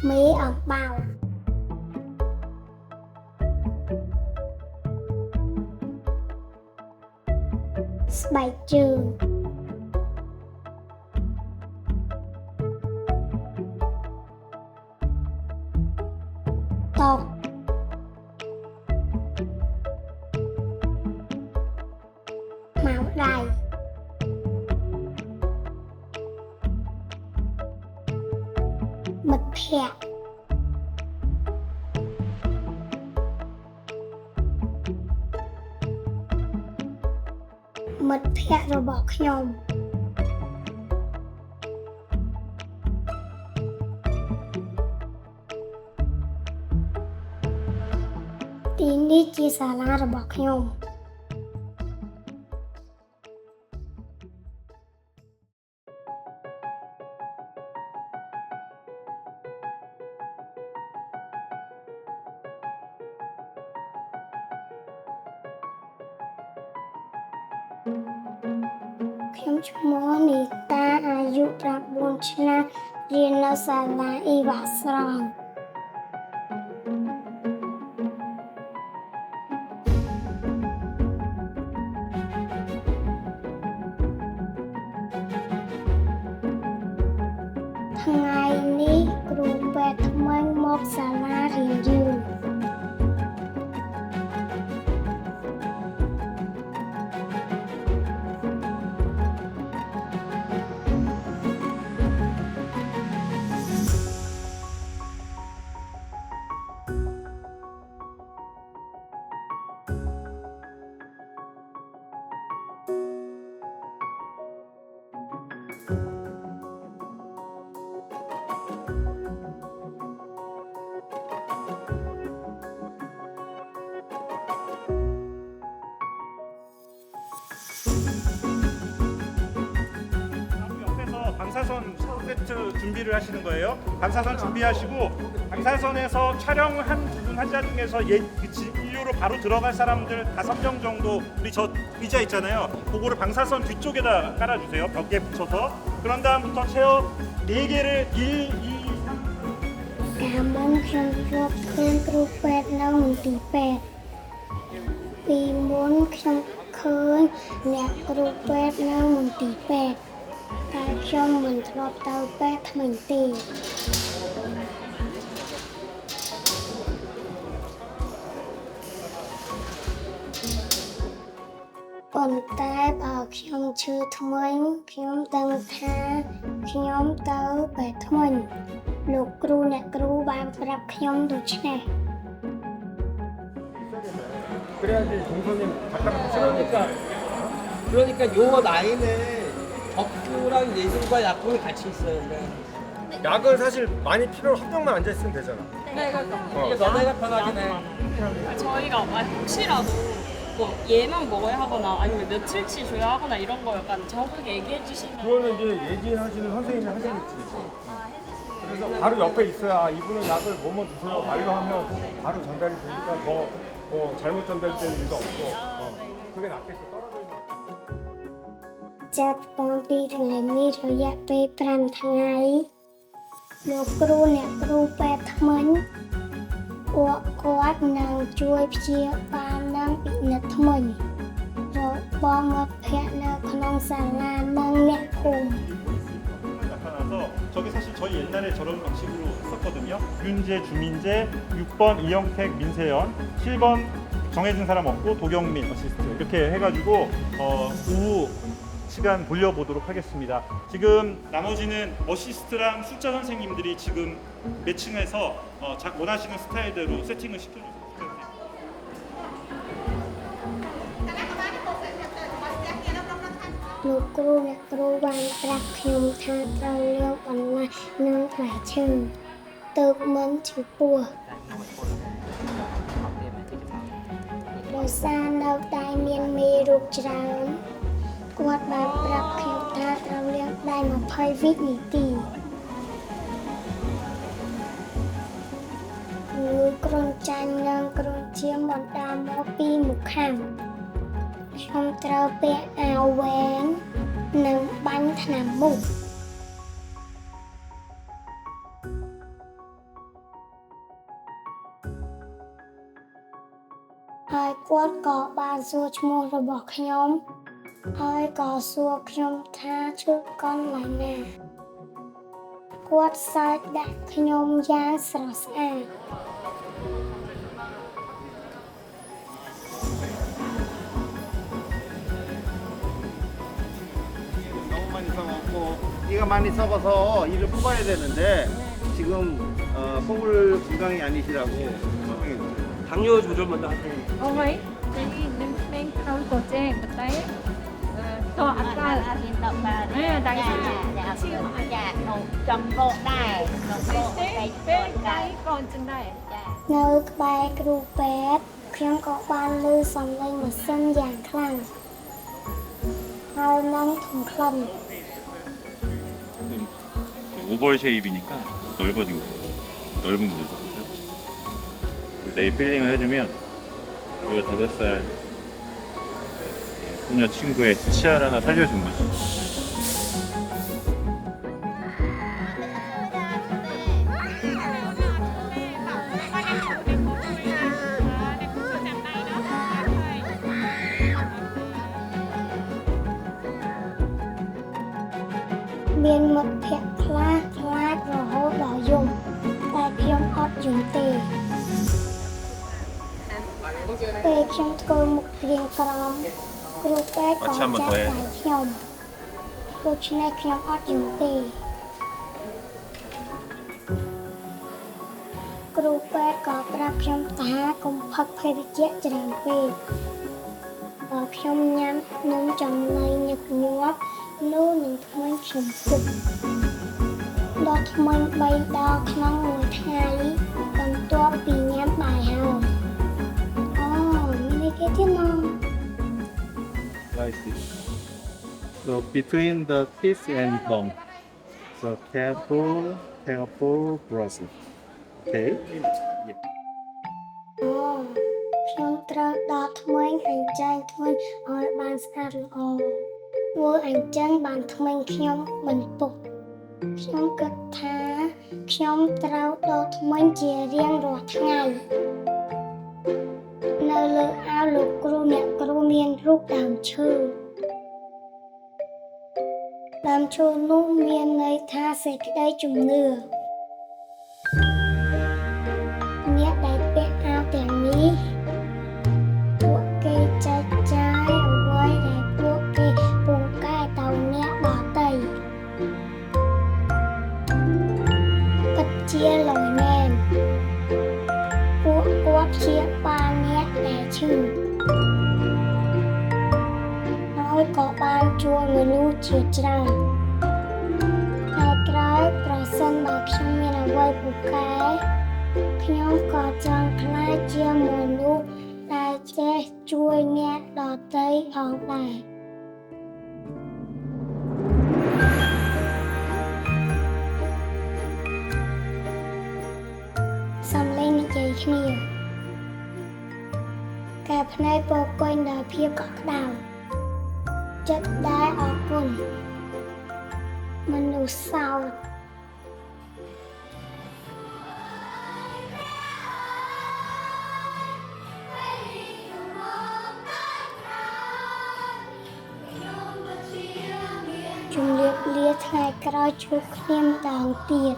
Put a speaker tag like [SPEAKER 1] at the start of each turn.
[SPEAKER 1] មេអំបៅស្បែកជើងតុម៉ៅដៃមិត្តភក្តិមិត្តភក្តិរបស់ខ្ញុំទីនេះជាសាលារបស់ខ្ញុំខ្ញុំឈ្មោះនីតាអាយុ9ឆ្នាំរៀននៅសាលាអ៊ីវ៉ាស្រង់ថ្ងៃនេះគ្រូពេទ្យថ្មីមកសាលារៀនយើង
[SPEAKER 2] 방사선 세트 준비를 하시는 거예요. 방사선 준비하시고 방사선에서 촬영 한 부분 환자 중에서 진료로 바로 들어갈 사람들 5명 정도 우리 저 의자 있잖아요. 그거를 방사선 뒤쪽에다 깔아주세요. 벽에 붙여서. 그런 다음부터 체어 4개를 1, 2, 3
[SPEAKER 1] កាលមុនខ្ញុំជួបឃើញគ្រូពេទ្យនៅមន្ទីរពេទ្យពីមុនខ្ញុំឃើញអ្នកគ្រូពេទ្យនៅមន្ទីរពេទ្យតែខ្ញុំមិនធ្លាប់ទៅពេទ្យថ្មីទេប៉ុន្តែបើខ្ញុំឈឺថ្មីខ្ញុំដឹងថាខ្ញុំទៅពេទ្យថ្មីលោកគ្រូអ្នកគ្រូបានប្រាប់ខ្ញុំដូច្នេះ
[SPEAKER 3] 그래야지 동선이 그러니까 요 나이는 적구랑 예술과 약국이 같이 있어야 돼.
[SPEAKER 4] 약은 사실 많이 필요로 한 병만 앉아 있으면 되잖아.
[SPEAKER 5] 네,
[SPEAKER 3] 이게 너네가 편하긴 해.
[SPEAKER 5] 저희가 혹시라도 뭐 얘만 먹어야 하거나 아니면 며칠치 줘야 하거나 이런 거 약간 정확하게 얘기해 주시면
[SPEAKER 4] 그거는 이제 얘기하시는 선생님이 하시겠지. 그래서 바로 옆에 있어야 이분은 약을 뭐뭐 주세요 말로 하면 바로 전달이 되니까 뭐 잘못 전달되는 일도 없고 그게 낫겠어. 떨어져 있는.
[SPEAKER 1] ចាប់តាំងពីថ្ងៃនេះរយៈពេល5ថ្ងៃលោកគ្រូអ្នកគ្រូពេទ្យថ្មីពួកគាត់នឹងជួយព្យាបាលនិងពិនិត្យថ្មីរបស់មិត្តភក្តិនៅក្នុងសាលានិងអ្នកភូមិ
[SPEAKER 2] 나타나서 저게 사실 저희 옛날에 저런 방식으로 했었거든요. 윤재, 주민재, 6번 이영택, 민세연, 7번 정해진 사람 없고 도경민 어시스트 이렇게 해가지고 오후 시간 돌려보도록 하겠습니다. 지금 나머지는 어시스트랑 숫자 선생님들이 지금 매칭해서 원하시는 스타일대로 세팅을 시켜주세요. លោកគ្រូអ្នកគ្រូបានប្រាប់ខ្ញុំថាត្រូវលាងបន្លាស់និងផ្លែឈើទើបមិនឈឺពោះដោយសារនៅតែមានមេរោគច្រើនគាត់បានប្រាប់ខ្ញុំថាត្រូវលាងដៃ20វិនាទីគឺគ្រុនចាញ់និងគ្រុនឈាមបណ្ដាលមកពីមុខខាងខ្ញុំត្រូវពាក់អាវវែងនិងបាញ់ថ្នាំមុខ
[SPEAKER 1] គាត់ក៏បានសួរឈ្មោះរបស់ខ្ញុំហើយក៏សួរខ្ញុំថាឈ្មោះកន្លែងណាគាត់សើចដាក់ខ្ញុំយ៉ាងស្រស់ស្អាត
[SPEAKER 3] 너무 많이 썩었고 이가 많이 썩어서 이를 뽑아야 되는데 지금 뽑을 건강이 아니시라고 설명해주세요. 당뇨 조절만 다 하세요.
[SPEAKER 6] អូហើយពេលនេះនឹងក្មេងខៅក៏ចេងប៉ុន្តែតអត់កើត
[SPEAKER 7] អត់មានតកើត
[SPEAKER 6] ដៃ
[SPEAKER 7] ចា
[SPEAKER 6] ស្អាត
[SPEAKER 7] ចាអត់មានចាក្នុងចំបោកដែរក្នុងបោកតែ
[SPEAKER 6] ពេលដៃ
[SPEAKER 7] ដែរ
[SPEAKER 6] ក៏អញ្ចឹងដែរ
[SPEAKER 7] ចា
[SPEAKER 1] នៅក្បែរគ្រូពេទ្យខ្ញុំក៏បានឮសំឡេងម៉ាស៊ីនយ៉ាងខ្លាំងហើយនឹងធំក្លិន
[SPEAKER 8] 오벌 쉐입이니까 넓어진 거예요. 넓은 거죠. 내일 필링을 해주면 우리가 5살 소녀 친구의 치아를 하나 살려준 거죠.
[SPEAKER 1] មានមិត្តភក្តិខ្លះខ្លាចរហូតដល់យំតែខ្ញុំអត់យំទេពេលខ្ញុំធ្វើមុខព្រៀងក្រំគ្រូពេទ្យក៏ចាប់ដៃខ្ញុំដូច្នេះខ្ញុំអត់យំទេគ្រូពេទ្យក៏ប្រាប់ខ្ញុំថាកុំផឹកភេសជ្ជៈច្រើនពេកបើខ្ញុំញ៉ាំនំចំណីញឹកញាប់នោះនឹងធ្វើឲ្យខ្ញុំពុកដល់ថ្មី3ដងក្នុងមួយថ្ងៃបន្ទាប់ពីញ៉ាំបាយហើយអូមានគេទៀតមក
[SPEAKER 8] Like this. So between the teeth and gum. So careful brushing. Okay.
[SPEAKER 1] អូខ្ញុំត្រូវដល់ថ្មីអញ្ចឹងធ្វើឲ្យបានស្អាតល្អធ្វើអញ្ចឹងបានថ្មីខ្ញុំមិនពុកខ្ញុំគិតថាខ្ញុំត្រូវដល់ថ្មីជារៀងរាល់ថ្ងៃនៅលើអាវលោកគ្រូអ្នកគ្រូមានរូបដើមឈើដើមឈើនោះមានន័យថាសេចក្តីជំនឿអ្នកដែលពាក់អាវទាំងនេះពួកគេចែកចាយអ្វីដែលពួកគេពូកែទៅអ្នកដទៃពិតជាលំមែនពួកគាត់ព្យាបាលអ្នកដែលឈឺហើយក៏បានជួយមនុស្សជាច្រើនហើយក្រោយប្រសិនបើខ្ញុំមានអ្វីពូកែខ្ញុំក៏ចង់ខ្លាចជាមនុស្សដែលចេះជួយអ្នកដទៃផងដែរសំឡេងនិយាយគ្នាកែភ្នែកពោពេញដោយភាពកក់ក្ដៅចិត្តដែលអរគុណមនុស្សសោតជំរាបលាថ្ងៃក្រោយជួបគ្នាម្ដងទៀត